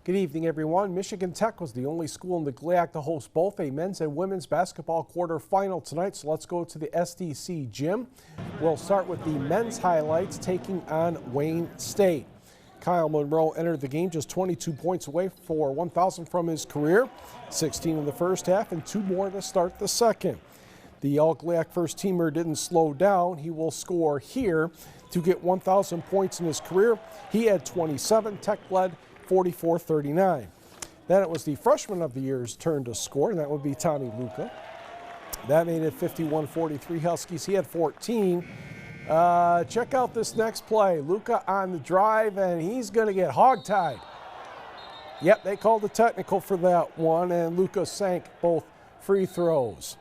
Good evening, everyone. Michigan Tech was the only school in the GLIAC to host both a men's and women's basketball quarterfinal tonight, so let's go to the SDC gym. We'll start with the men's highlights, taking on Wayne State. Kyle Monroe entered the game just 22 points away for 1,000 from his career, 16 in the first half and 2 more to start the second. The All-GLIAC first-teamer didn't slow down. He will score here to get 1,000 points in his career. He had 27. Tech led 44-39. Then it was the freshman of the year's turn to score, and that would be Tommy Luca. That made it 51-43 Huskies. He had 14. Check out this next play. Luca on the drive, and he's going to get hogtied. Yep, they called a technical for that one, and Luca sank both free throws.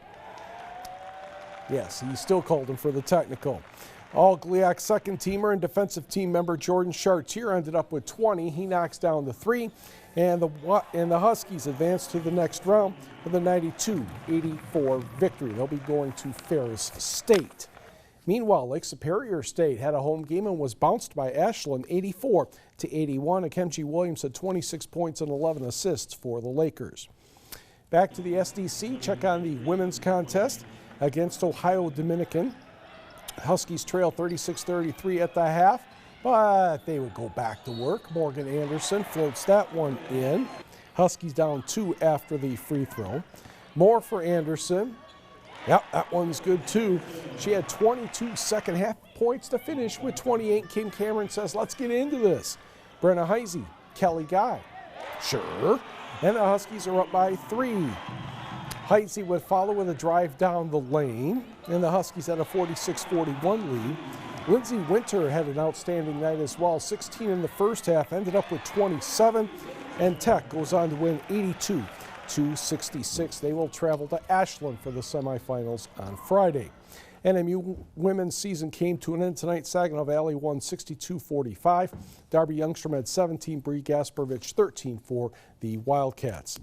Yes, he still called him for the technical. All-GLIAC second-teamer and defensive team member Jordan Chartier ended up with 20. He knocks down the 3, and the Huskies advance to the next round with a 92-84 victory. They'll be going to Ferris State. Meanwhile, Lake Superior State had a home game and was bounced by Ashland 84-81. Akenji Williams had 26 points and 11 assists for the Lakers. Back to the SDC, check on the women's contest against Ohio Dominican. Huskies trail 36-33 at the half, but they would go back to work. Morgan Anderson floats that one in. Huskies down 2 after the free throw. More for Anderson. Yep, that one's good too. She had 22 second half points to finish with 28. Kim Cameron says, let's get into this. Brenna Heisey, Kelly Guy. Sure. And the Huskies are up by 3. Heisey would follow with a drive down the lane, and the Huskies had a 46-41 lead. Lindsay Winter had an outstanding night as well. 16 in the first half, ended up with 27, and Tech goes on to win 82-66. They will travel to Ashland for the semifinals on Friday. NMU women's season came to an end tonight. Saginaw Valley won 62-45. Darby Youngstrom had 17, Bree Gasparovich 13 for the Wildcats.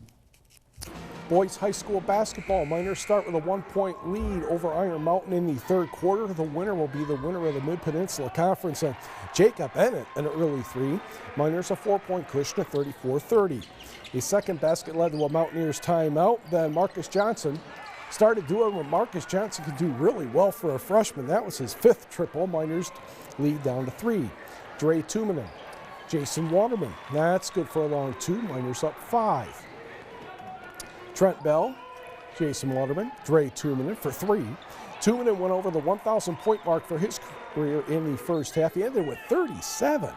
Boys high school basketball. Miners start with a 1-point lead over Iron Mountain in the third quarter. The winner will be the winner of the Mid-Peninsula Conference, and Jacob Bennett an early 3. Miners a 4-point cushion at 34-30. The second basket led to a Mountaineers timeout. Then Marcus Johnson started doing what Marcus Johnson could do really well for a freshman. That was his 5th triple. Miners lead down to 3. Dre Tumanen, Jason Waterman. That's good for a long 2. Miners up 5. Trent Bell, Jason Waterman, Dre Tumanen for 3. Tumanen went over the 1,000-point mark for his career in the first half. He ended with 37.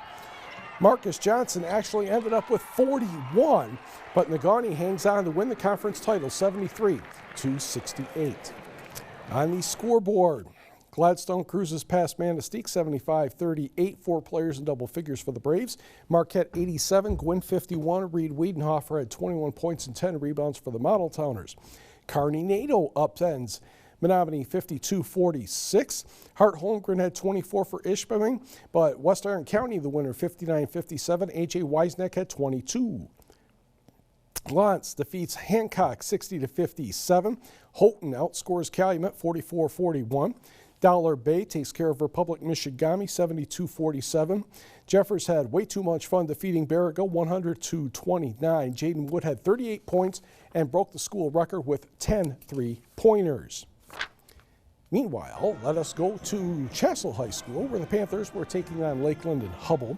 Marcus Johnson actually ended up with 41, but Negaunee hangs on to win the conference title 73-68. On the scoreboard, Gladstone cruises past Manistee 75-38, 4 players in double figures for the Braves. Marquette 87, Gwynn 51, Reed Wiedenhofer had 21 points and 10 rebounds for the Model Towners. Kearney NATO upends Menominee 52-46. Hart Holmgren had 24 for Ishpeming, but West Iron County the winner 59-57. A.J. Weisneck had 22. Lawrence defeats Hancock 60-57. Houghton outscores Calumet 44-41. Dollar Bay takes care of Republic Michigami 72-47. Jeffers had way too much fun defeating Baraga 100-29. Jaden Wood had 38 points and broke the school record with 10 3-pointers. Meanwhile, let us go to Chassell High School, where the Panthers were taking on Lakeland and Hubbell.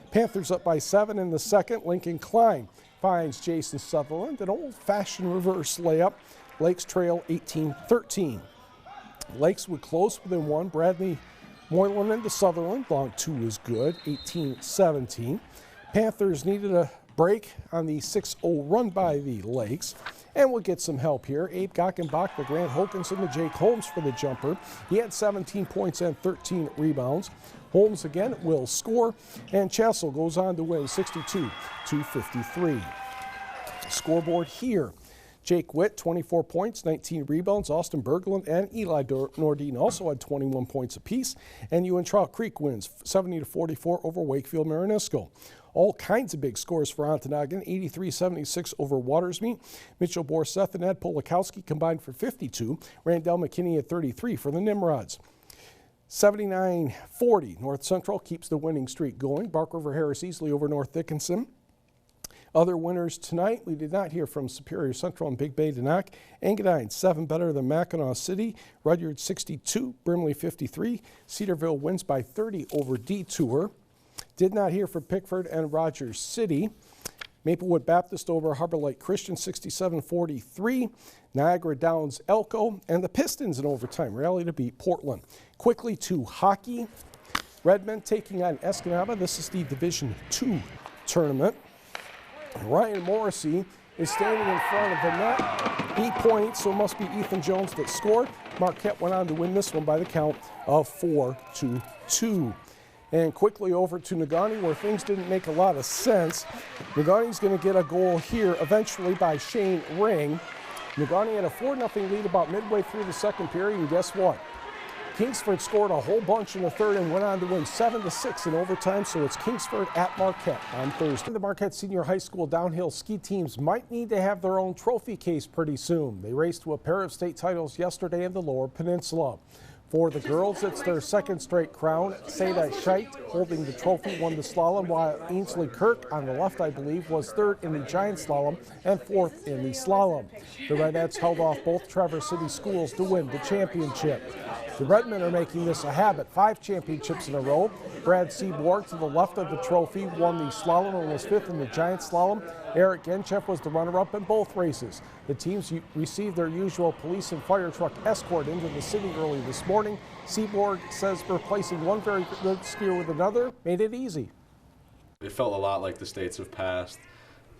Panthers up by 7 in the second. Lincoln Klein finds Jason Sutherland, an old-fashioned reverse layup. Lakes trail 18-13. Lakes would close within 1. Bradley Moylan into Sutherland. Long 2 is good, 18-17. Panthers needed a break on the 6-0 run by the Lakes. And we'll get some help here. Abe Gockenbach, the Grant Hokinson, the Jake Holmes for the jumper. He had 17 points and 13 rebounds. Holmes again will score, and Chassell goes on to win 62-53. Scoreboard here. Jake Witt, 24 points, 19 rebounds. Austin Berglund and Eli Nordine also had 21 points apiece. And Trout Creek wins 70-44 over Wakefield Marinisco. All kinds of big scores for Ontonagon, 83-76 over Watersmeet. Mitchell Borseth and Ed Polakowski combined for 52. Randall McKinney at 33 for the Nimrods. 79-40, North Central keeps the winning streak going. Bark River Harris easily over North Dickinson. Other winners tonight, we did not hear from Superior Central and Big Bay Denac. Engadine 7 better than Mackinac City. Rudyard 62, Brimley 53. Cedarville wins by 30 over Detour. Did not hear from Pickford and Rogers City. Maplewood Baptist over Harbor Lake Christian 67-43. Niagara Downs Elko, and the Pistons in overtime rally to beat Portland. Quickly to hockey. Redmond taking on Escanaba. This is the Division II tournament. Ryan Morrissey is standing in front of the net. 8 points, so it must be Ethan Jones that scored. Marquette went on to win this one by the count of 4-2. And quickly over to Negaunee, where things didn't make a lot of sense. Negaunee's going to get a goal here eventually by Shane Ring. Negaunee had a 4-0 lead about midway through the second period, and guess what? Kingsford scored a whole bunch in the third and went on to win 7-6 in overtime, so it's Kingsford at Marquette on Thursday. The Marquette Senior High School downhill ski teams might need to have their own trophy case pretty soon. They raced to a pair of state titles yesterday in the Lower Peninsula. For the girls, it's their second straight crown. Seda Scheidt, holding the trophy, won the slalom, while Ainsley Kirk, on the left I believe, was third in the giant slalom and fourth in the slalom. The Redettes held off both Traverse City schools to win the championship. The Redmen are making this a habit, 5 championships in a row. Brad Seaborg, to the left of the trophy, won the slalom and was 5th in the giant slalom. Eric Genchev was the runner-up in both races. The teams received their usual police and fire truck escort into the city early this morning. Seaborg says replacing one very good skier with another made it easy. It felt a lot like the states have passed.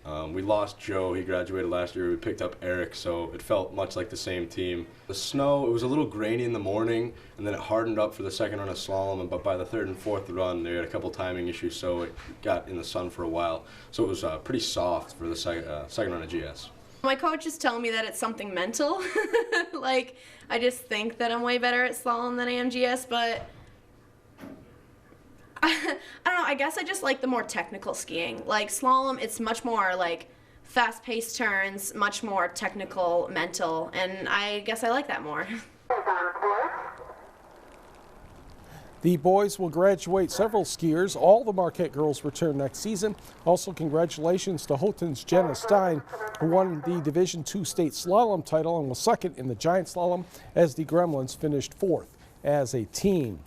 We lost Joe, he graduated last year. We picked up Eric, so it felt much like the same team. The snow, it was a little grainy in the morning, and then it hardened up for the second run of slalom, but by the third and fourth run, they had a couple timing issues, so it got in the sun for a while. So it was pretty soft for the second run of GS. My coach is telling me that it's something mental. Like, I just think that I'm way better at slalom than I am GS, but I don't know, I guess I just like the more technical skiing. Like slalom, it's much more like fast-paced turns, much more technical, mental, and I guess I like that more. The boys will graduate several skiers. All the Marquette girls return next season. Also, congratulations to Houghton's Jenna Stein, who won the Division II state slalom title and was second in the giant slalom, as the Gremlins finished 4th as a team.